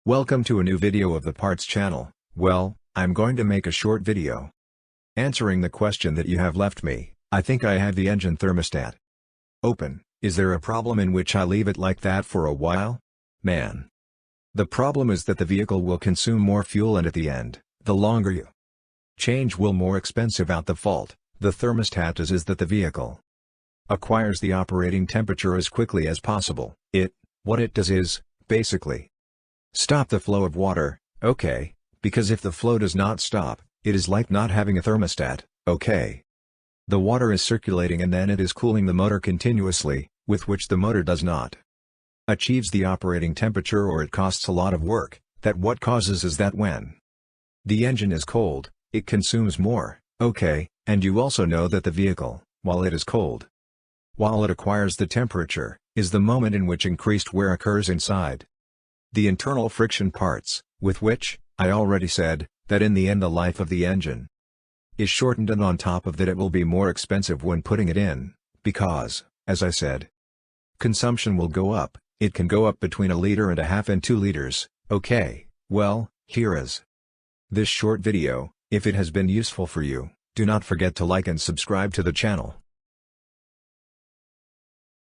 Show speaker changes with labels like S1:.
S1: Welcome to a new video of the Parts channel. Well, I'm going to make a short video answering the question that you have left me. I think I have the engine thermostat open. Is there a problem in which I leave it like that for a while? Man. The problem is that the vehicle will consume more fuel, and at the end, the longer you change will more expensive out. The fault the thermostat is that the vehicle acquires the operating temperature as quickly as possible. What it does is, basically, stop the flow of water, okay? Because if the flow does not stop, it is like not having a thermostat, okay? The water is circulating and then it is cooling the motor continuously, with which the motor does not achieves the operating temperature, or it costs a lot of work. That what causes is that when the engine is cold, it consumes more, okay? And you also know that the vehicle, while it is cold, while it acquires the temperature, is the moment in which increased wear occurs inside the internal friction parts, with which, I already said, that in the end the life of the engine is shortened, and on top of that it will be more expensive when putting it in, because, as I said, consumption will go up. It can go up between 1.5 liters and 2 liters, okay? Well, here is this short video. If it has been useful for you, do not forget to like and subscribe to the channel.